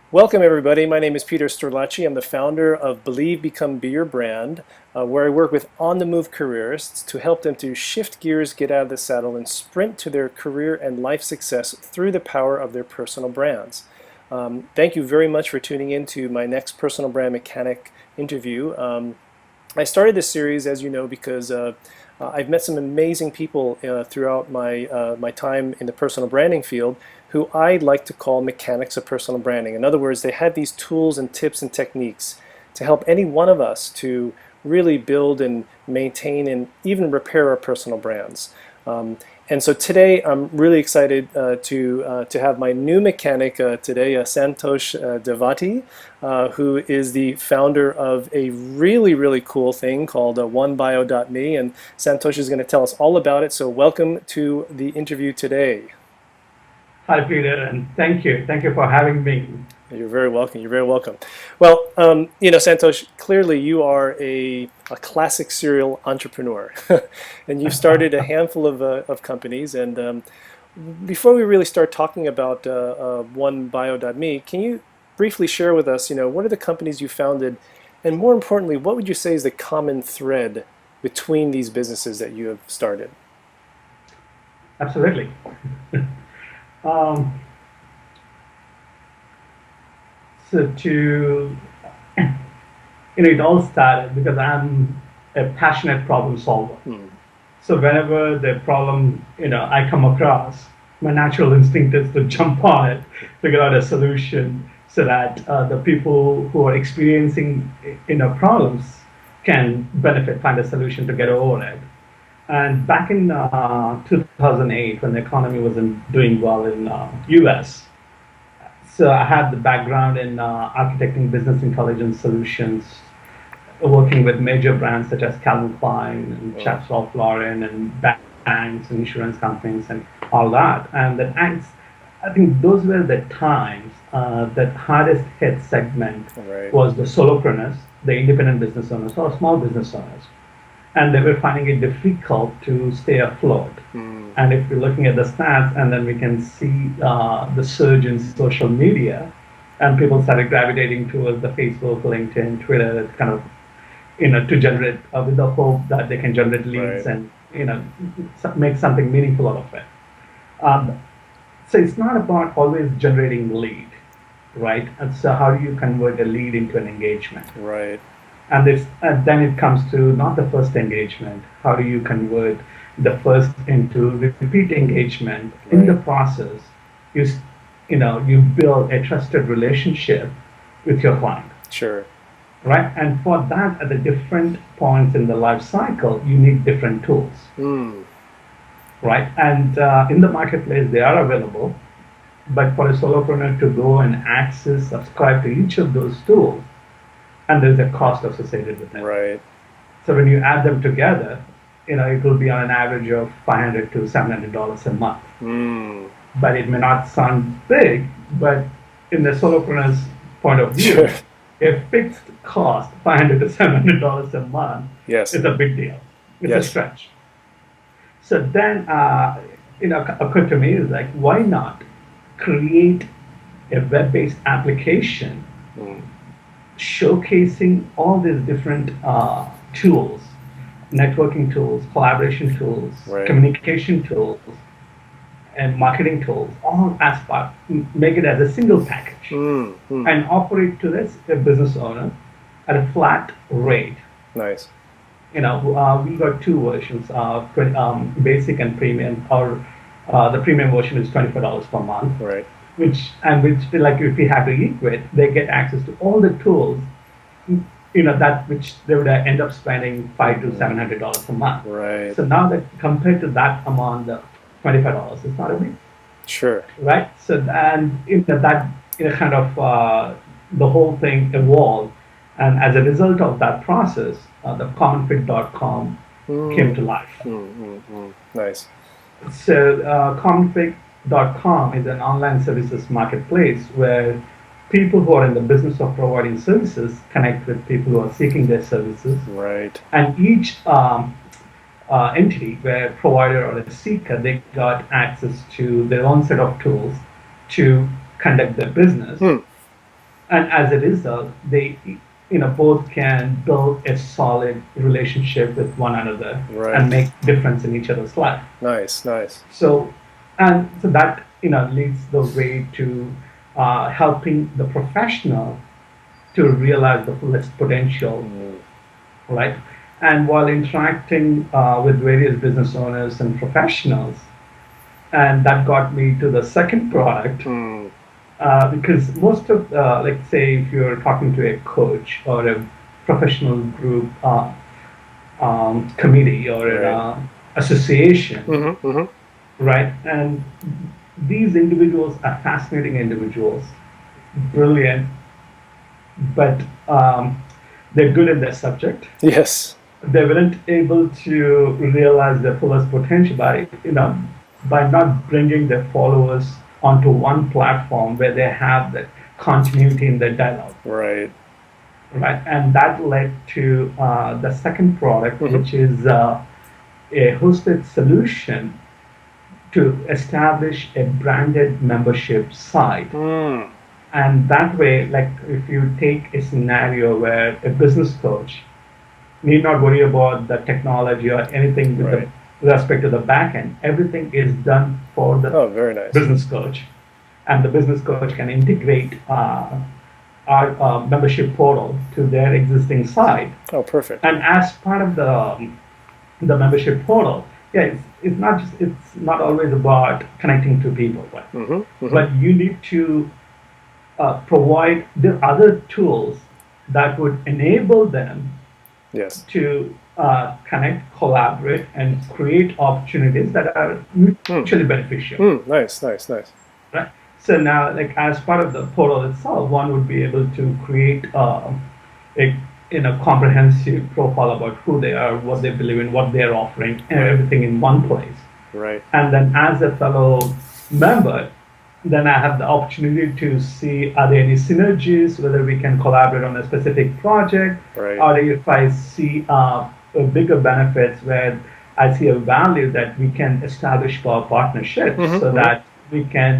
Welcome, everybody. My name is Peter Sterlacci. I'm the founder of Believe, Become, Be Your Brand, where I work with on-the-move careerists to help them to shift gears, get out of the saddle, and sprint to their career and life success through the power of their personal brands. Thank you very much for tuning in to my next personal brand mechanic interview. I started this series, as you know, because I've met some amazing people throughout my time in the personal branding field who I like to call mechanics of personal branding. In other words, they have these tools and tips and techniques to help any one of us to really build and maintain and even repair our personal brands. And so today I'm really excited to have my new mechanic today, Santhosh Devati, who is the founder of a really cool thing called OneBio.me, and Santhosh is going to tell us all about it. So welcome to the interview today. Hi, Peter, and thank you. Thank you for having me. You're very welcome. You're very welcome. Well, Santosh, clearly you are a classic serial entrepreneur, and you've started a handful of companies. And before we really start talking about OneBio.me, can you briefly share with us, what are the companies you founded, and more importantly, what would you say is the common thread between these businesses that you have started? Absolutely. Um, so it all started because I'm a passionate problem solver. Hmm. So whenever the problem, I come across, my natural instinct is to jump on it, figure out a solution so that the people who are experiencing, problems can benefit, find a solution to get over it. And back in 2008, when the economy wasn't doing well in US, so I had the background in architecting business intelligence solutions, working with major brands such as Calvin Klein and Oh, Chaps Ralph Lauren and banks and insurance companies and all that. And I think those were the times that hardest hit segment right. was the solopreneurs, the independent business owners or small business owners, and they were finding it difficult to stay afloat. Hmm. And if we're looking at the stats, and then we can see the surge in social media, and people started gravitating towards the Facebook, LinkedIn, Twitter, kind of, to generate with the hope that they can generate leads Right. and make something meaningful out of it. Um, so it's not about always generating lead, right? And so how do you convert a lead into an engagement? Right. And then it comes to not the first engagement. How do you convert the first into repeat engagement? In the Right. process, you you build a trusted relationship with your client, Sure. right? And for that, at the different points in the life cycle, you need different tools, Hmm. right? And in the marketplace, they are available. But for a solopreneur to go and access, subscribe to each of those tools, and there's a cost associated with it. Right. So when you add them together, it will be on an average of $500 to $700 a month. Hmm. But it may not sound big, but in the solopreneur's point of Sure. view, a fixed cost, $500 to $700 a month, Yes. is a big deal. It's a Yes. stretch. So then, occurred to me is like, why not create a web-based application Mm. showcasing all these different tools, networking tools, collaboration tools, Right. communication tools, and marketing tools, all as part, make it as a single package Mm. Mm. and offer it to this a business owner at a flat rate. Nice. We got two versions, basic and premium, or the premium version is $24 per month, Right. which like if we have to equate, they get access to all the tools, that which they would end up spending five to Mm. $700 a month. Right. So now that compared to that amount, the $25 is not a big, Sure. right? So and that kind of the whole thing evolved, and as a result of that process, the commonfit.com came Mm. to life. Mm. Mm. Mm. Nice. So, Config.com is an online services marketplace where people who are in the business of providing services connect with people who are seeking their services. Right. And each entity, where provider or a seeker, they got access to their own set of tools to conduct their business. Hmm. And as a result, they both can build a solid relationship with one another and Right. make difference in each other's life. Nice, nice. So, and so that leads the way to helping the professional to realize the fullest potential, Mm. right? And while interacting with various business owners and professionals, and that got me to the second product, Mm. because most of, like, say, if you're talking to a coach or a professional group committee or an Right. association, Mm-hmm. Mm-hmm. right? And these individuals are fascinating individuals, brilliant, but they're good in their subject. Yes. They weren't able to realize their fullest potential by not bringing their followers onto one platform where they have the continuity in their dialogue, Right. right? And that led to the second product, Mm-hmm. which is a hosted solution to establish a branded membership site. Mm. And that way, like, if you take a scenario where a business coach need not worry about the technology or anything with the Right. respect to the back end. Everything is done for the Oh, very nice. business coach, and the business coach can integrate our membership portal to their existing site. Oh, perfect. And as part of the membership portal, yeah, it's not always about connecting to people, Mm-hmm. Mm-hmm. but you need to provide the other tools that would enable them Yes. to connect, collaborate, and create opportunities that are Mm. mutually beneficial. Mm. Nice, nice, nice. Right? So now, like, as part of the portal itself, one would be able to create a comprehensive profile about who they are, what they believe in, what they're offering, and Right. everything in one place. Right. And then, as a fellow member, then I have the opportunity to see, are there any synergies, whether we can collaborate on a specific project, Right. or if I see bigger benefits where I see a value that we can establish for partnerships, so Mm-hmm. Mm-hmm. that we can,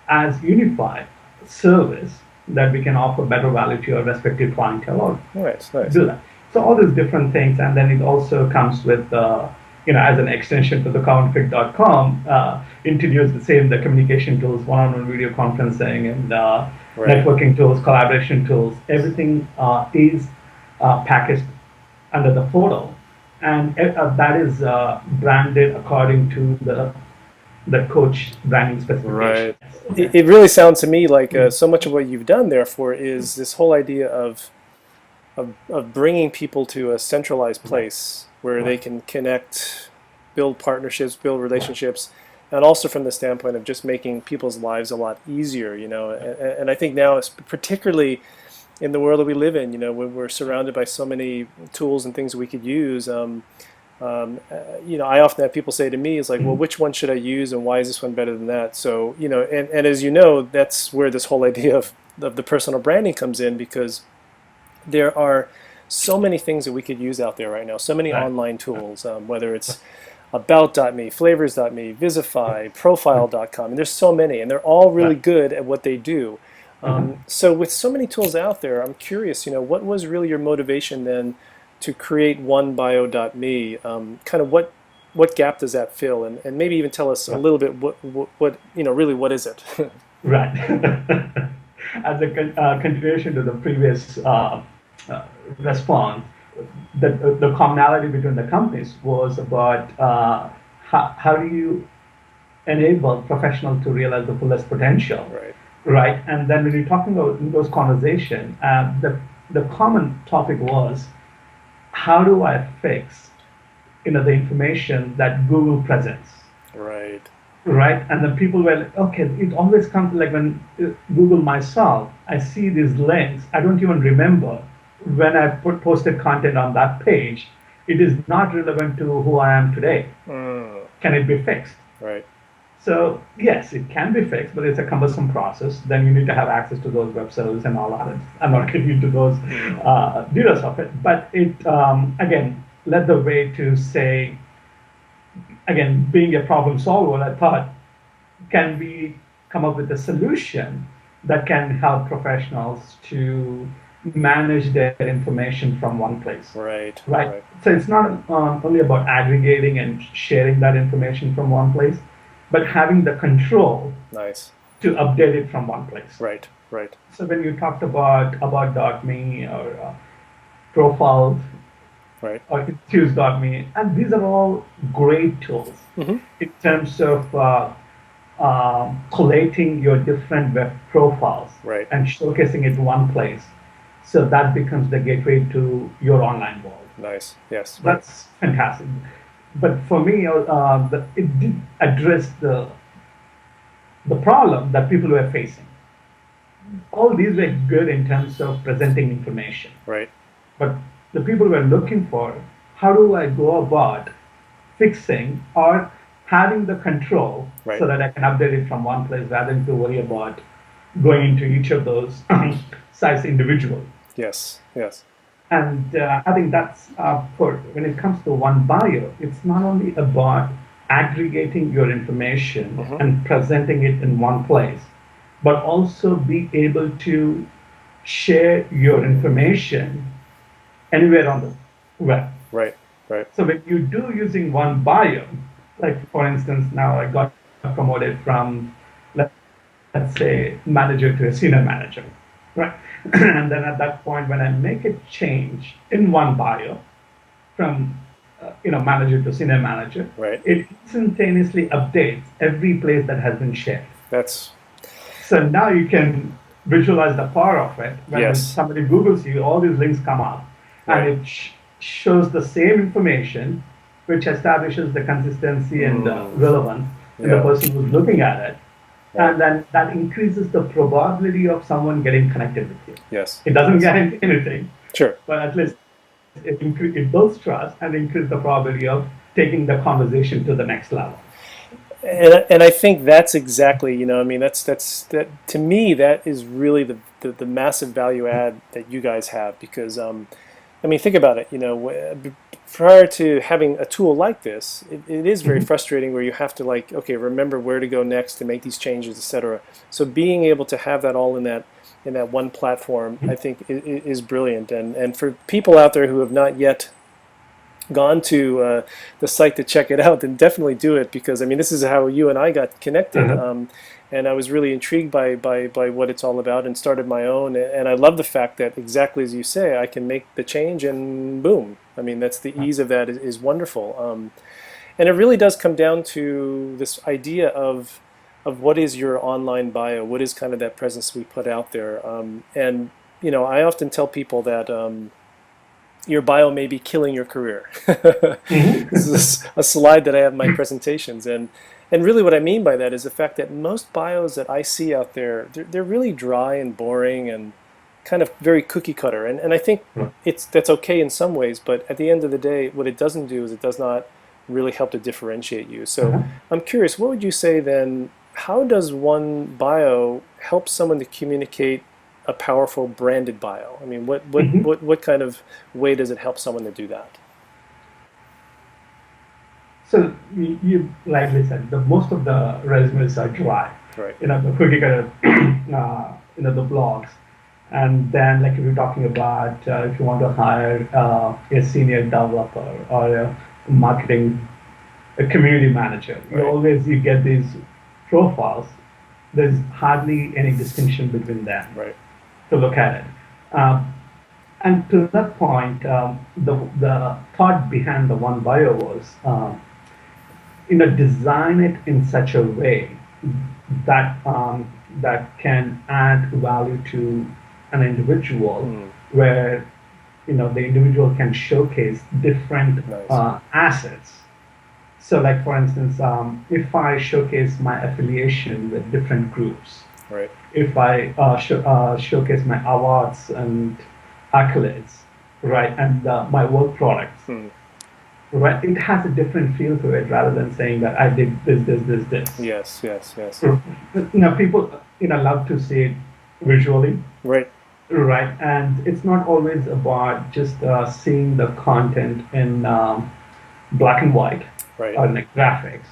as unified service, that we can offer better value to your respective clientele or Nice, nice. do that. So all these different things, and then it also comes with, as an extension to the config.com, introduce the communication tools, one-on-one video conferencing, and Right. networking tools, collaboration tools. Everything is packaged under the portal, and that is branded according to the coach branding specifications. Right. It really sounds to me like so much of what you've done, therefore, is this whole idea of bringing people to a centralized Right. place where they Right. can connect, build partnerships, build Right. relationships, and also from the standpoint of just making people's lives a lot easier, and I think now, particularly in the world that we live in, when we're surrounded by so many tools and things we could use. I often have people say to me, "Is like, well, which one should I use, and why is this one better than that?" So, and as you know, that's where this whole idea of the personal branding comes in, because there are so many things that we could use out there right now, so many Right. online tools, whether it's about.me, flavors.me, Visify, profile.com, and there's so many, and they're all really Right. good at what they do. So with so many tools out there, I'm curious, what was really your motivation then to create onebio.me? Kind of what gap does that fill, and maybe even tell us a Right. little bit what really what is it? Right. As a continuation to the previous uh, response, the commonality between the companies was about how do you enable professionals to realize the fullest potential, Right. right? And then when you're talking about in those conversations, the common topic was, how do I fix the information that Google presents? Right. Right? And then people were like, okay, it always comes like when Google myself, I see these links, I don't even remember when I posted content on that page. It is not relevant to who I am today. Mm. Can it be fixed? Right. So yes, it can be fixed, but it's a cumbersome process. Then you need to have access to those web servers and all that. I'm not getting into those details of it, but it again led the way to say, again, being a problem solver, I thought, can we come up with a solution that can help professionals to manage their information from one place, Right, right? right, So it's not only about aggregating and sharing that information from one place, but having the control nice, to update it from one place. right, right, So when you talked about.me or profiles right. or Infuse.me, and these are all great tools Hmm. in terms of collating your different web profiles Right, and showcasing it one place. So that becomes the gateway to your online world. nice, yes, right, That's fantastic. But for me, it did address the problem that people were facing. All these were good in terms of presenting information. right, But the people were looking for, how do I go about fixing or having the control right, so that I can update it from one place rather than to worry about going into each of those sites individually. yes, yes, And I think that's for when it comes to one bio, it's not only about aggregating your information hmm, and presenting it in one place, but also be able to share your information anywhere on the web. right, right, So when you do using one bio, like for instance, now I got promoted from, let's say, manager to a senior manager, right? And then at that point, when I make a change in one bio from manager to senior manager, right. it instantaneously updates every place that has been shared. That's, So now you can visualize the power of it. When yes, somebody Googles you, all these links come up, and right. it shows the same information, which establishes the consistency and Mm, relevance in the yeah, person who's looking at it. right, And then that increases the probability of someone getting connected with you. yes, It doesn't yes, guarantee anything, sure. but at least it builds trust and increases the probability of taking the conversation to the next level. And I think that's exactly, I mean, that to me, that is really the massive value add that you guys have because, I mean, think about it, prior to having a tool like this, it is very Mhm. frustrating where you have to like, okay, remember where to go next to make these changes, etc. So being able to have that all in that one platform, I think is brilliant. And for people out there who have not yet gone to the site to check it out, then definitely do it because I mean this is how you and I got connected, Uh-huh. and I was really intrigued by what it's all about and started my own. And I love the fact that exactly as you say, I can make the change and boom. I mean that's the ease of that is wonderful, and it really does come down to this idea of what is your online bio, what is kind of that presence we put out there, and I often tell people that. Your bio may be killing your career. This Mhm. is a slide that I have in my presentations, and really what I mean by that is the fact that most bios that I see out there, they're really dry and boring and kind of very cookie cutter. And I think that's okay in some ways, but at the end of the day, what it doesn't do is it does not really help to differentiate you. So Uh-huh. I'm curious, what would you say then? How does one bio help someone to communicate a powerful branded bio? I mean, Mhm. what kind of way does it help someone to do that? So you rightly said the most of the resumes are dry. Right. The cookie cutter, the blogs, and then like if you're talking about if you want to hire a senior developer or a marketing, a community manager, Right. you get these profiles. There's hardly any distinction between them Right. to look at it. Um, and to that point, the thought behind the one bio was design it in such a way that can add value to an individual, Hmm. where the individual can showcase different Nice. assets. So, like for instance, if I showcase my affiliation with different groups, Right. if I showcase my awards and accolades, right, and my work products, Hmm. right, it has a different feel to it rather than saying that I did this. Yes. Yes. Yes. So, people love to see it visually, Right. right, and it's not always about just seeing the content in black and white Right. or like graphics.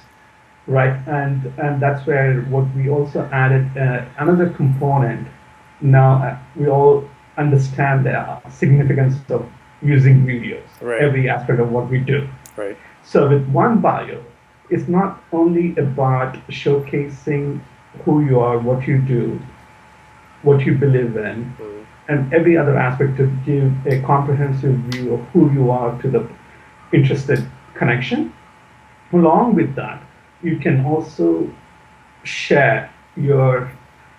right? And that's where what we also added another component. Now we all understand the significance of using videos, Right. every aspect of what we do. Right. So with one bio, it's not only about showcasing who you are, what you do, what you believe in, Mm. and every other aspect to give a comprehensive view of who you are to the interested connection. Along with that, you can also share your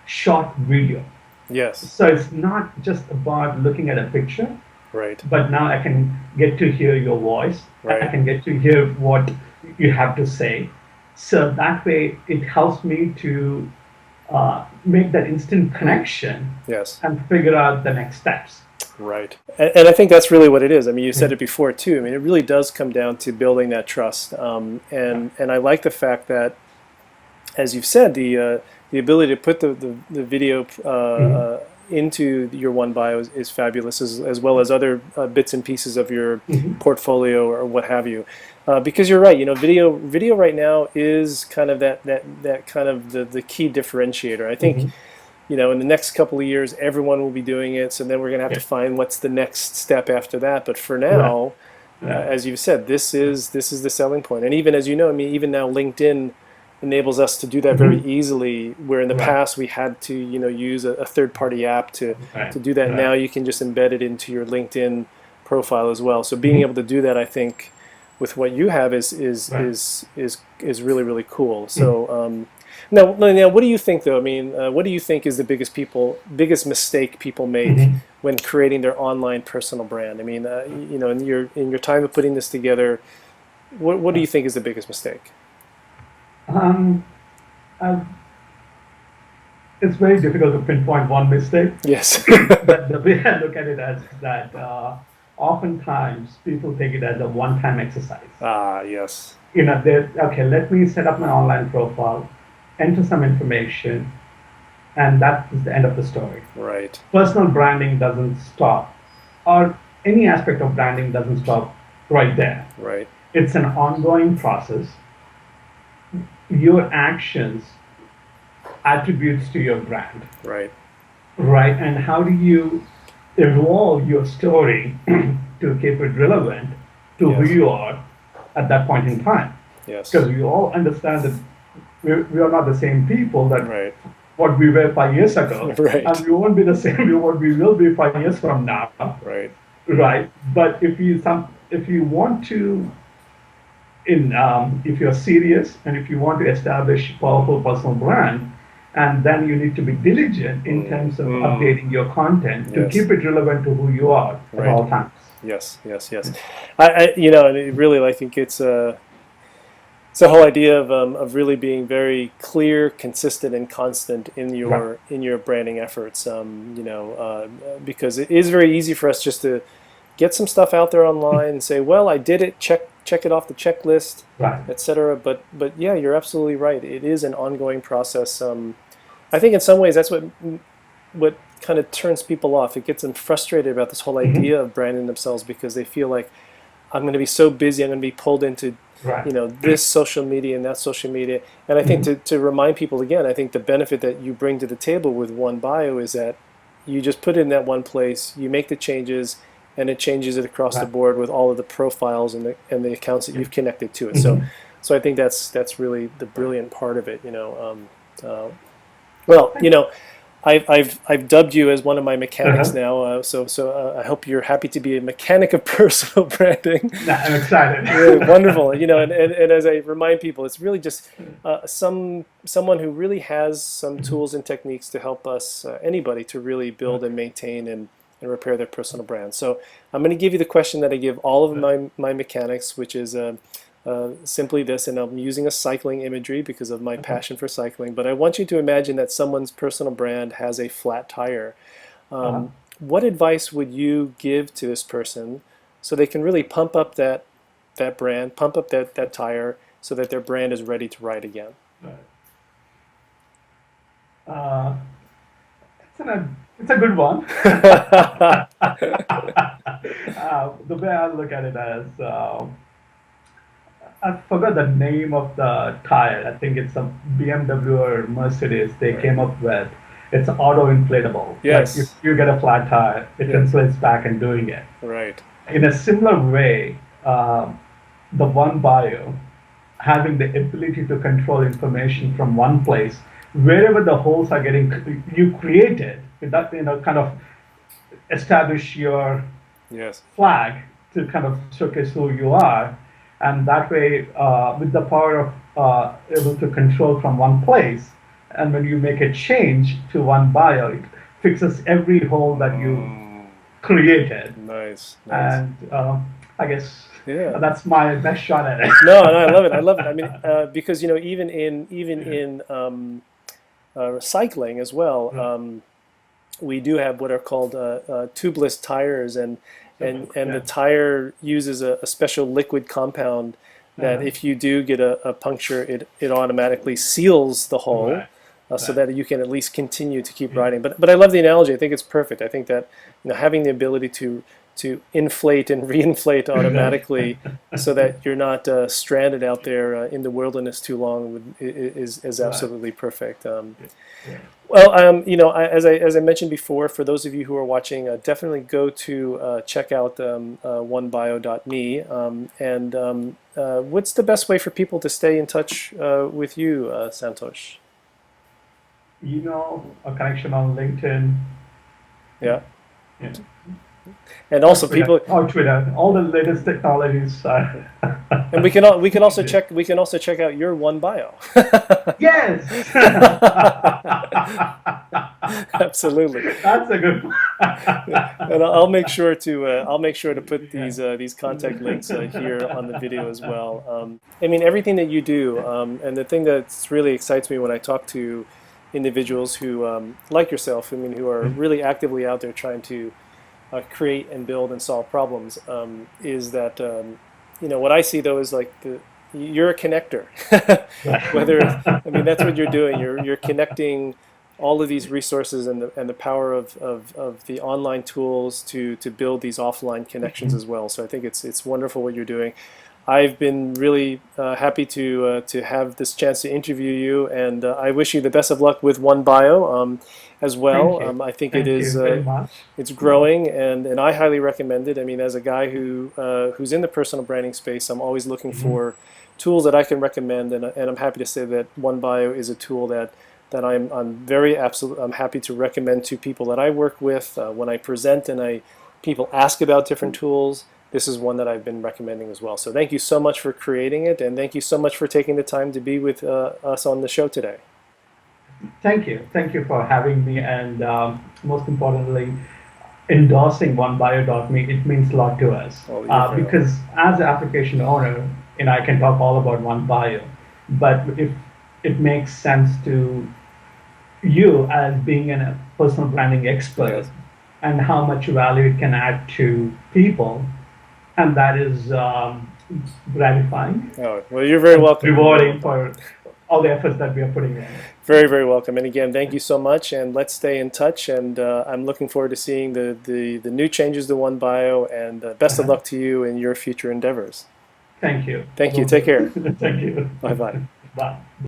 short video. Yes. So it's not just about looking at a picture, Right. but now I can get to hear your voice. I Right. can get to hear what you have to say. So that way, it helps me to make that instant connection Yes. and figure out the next steps. Right. And I think that's really what it is. I mean, you said it before too. I mean, it really does come down to building that trust. And I like the fact that, as you've said, the ability to put the video Mhm. into your one bio is fabulous, as well as other bits and pieces of your Mhm. portfolio or what have you. Because you're right, video right now is kind of that kind of the key differentiator. I think, Mhm. in the next couple of years, everyone will be doing it. So then we're going to have to Yeah. find what's the next step after that. But for Right. now, Right. as you've said, this is the selling point. And even as you know, I mean, even now LinkedIn enables us to do that very Mhm. easily. Where in the Right. past we had to, use a third-party app to Right. to do that. Right. Now you can just embed it into your LinkedIn profile as well. So being Mhm. able to do that, I think, with what you have Right. is really really cool. Mhm. So now, what do you think though? I mean, what do you think is the biggest mistake people make Mhm. when creating their online personal brand? I mean, in your time of putting this together, what do you think is the biggest mistake? Um, uh, it's very difficult to pinpoint one mistake. Yes. But the way I look at it as that oftentimes people take it as a one-time exercise. Ah, yes. They okay, let me set up my online profile, enter some information, and that is the end of the story. Right. Personal branding doesn't stop, or any aspect of branding doesn't stop right there. Right. It's an ongoing process. Your actions attributes to your brand, Right. right? And how do you evolve your story to keep it relevant to who Yes. you are at that point in time? Yes. Because we all understand that we are not the same people that Right. what we were 5 years ago, and Right. we won't be the same what we will be 5 years from now, Right. right? But if you want to if you're serious and if you want to establish powerful personal brand, and then you need to be diligent in Mm, terms of mm, updating your content to yes. keep it relevant to who you are at Right. all times. Yes. Yes. Yes. And it really, I think it's a whole idea of really being very clear, consistent, and constant in Right. your branding efforts. Because it is very easy for us just to get some stuff out there online and say, well, I did it, check it off the checklist, Right. etc. But yeah, you're absolutely right. It is an ongoing process. I think in some ways that's what kind of turns people off. It gets them frustrated about this whole Mhm. idea of branding themselves because they feel like I'm going to be so busy. I'm going to be pulled into, Right. this social media and that social media. And I think Mhm. to remind people again, I think the benefit that you bring to the table with one bio is that you just put it in that one place, you make the changes, and it changes it across the Right. board with all of the profiles and the accounts that Yeah. you've connected to it. So, Mhm. so I think that's really the Right. brilliant part of it. Well, I've dubbed you as one of my mechanics Uh-huh. now. So I hope you're happy to be a mechanic of personal branding. Nah, I'm excited. Yeah, wonderful. And as I remind people, it's really just someone who really has some tools and techniques to help us, anybody, to really build and maintain and repair their personal brand. So I'm going to give you the question that I give all of my mechanics, which is simply this, and I'm using a cycling imagery because of my passion for cycling. But I want you to imagine that someone's personal brand has a flat tire. Uh-huh. What advice would you give to this person so they can really pump up that brand, pump up that tire, so that their brand is ready to ride again? Right. Uh, it's a good one. The way I look at it as I forgot the name of the tire. I think it's a BMW or Mercedes they Right. came up with. It's auto inflatable. Like if Yes. you get a flat tire, it Yes. inflates back and doing it. Right. In a similar way, the one bio having the ability to control information from one place, wherever the holes are getting, you create it. That kind of establish your Yes. flag to kind of showcase who you are, and that way, with the power of able to control from one place, and when you make a change to one bio, it fixes every hole that you Mm, created. nice. Nice. And I guess Yeah. that's my best shot at it. No, no, I love it. I love it. I mean, because even in cycling as well, we do have what are called tubeless tires, and the Yeah. tire uses a special liquid compound that Uh-huh. if you do get a puncture, it automatically seals the hole, Right. so Right. that you can at least continue to keep Yeah. riding. But I love the analogy. I think it's perfect. I think that having the ability to inflate and reinflate Right. automatically, so that you're not stranded out there in the wilderness too long, is Right. absolutely perfect. Yeah. Well, as I mentioned before, for those of you who are watching, definitely go to check out onebio.me. What's the best way for people to stay in touch with you, Santosh? A connection on LinkedIn. Yeah, Yeah. and Or also Twitter. people, Or Twitter. All the latest technologies are. and we can also check out your One Bio. Yes! Absolutely. That's a good one. And I'll make sure to put Yeah. these contact links here on the video as well. I mean, everything that you do, and the thing that really excites me when I talk to individuals who, like yourself, I mean, who are really actively out there trying to create and build and solve problems, is that what I see though is like you're a connector. I mean, that's what you're doing. You're connecting all of these resources and the power of the online tools to build these offline connections as well. So I think it's wonderful what you're doing. I've been really happy to have this chance to interview you, and I wish you the best of luck with One Bio as Thank well. you. I think it Thank is you very much. it's growing, and I highly recommend it. I mean, as a guy who's in the personal branding space, I'm always looking Mhm. for tools that I can recommend, and I'm happy to say that One Bio is a tool that I'm happy to recommend to people that I work with when I present and people ask about different tools. This is one that I've been recommending as well. So thank you so much for creating it, and thank you so much for taking the time to be with us on the show today. Thank you. Thank you for having me, and most importantly, endorsing onebio.me. It means a lot to us Oh, you're very welcome. because as an application owner, I can talk all about OneBio, but if it makes sense to you as being a personal branding expert Yes. and how much value it can add to people, and that is gratifying Oh, well, you're very and welcome. You're very rewarding welcome. for all the efforts that we are putting in. Very, very welcome. And again, thank you so much, and let's stay in touch. And I'm looking forward to seeing the new changes to One Bio, and best of Uh-huh. luck to you in your future endeavors. Thank you. Thank you. Will Take do. care. Thank you. Bye bye. Bye.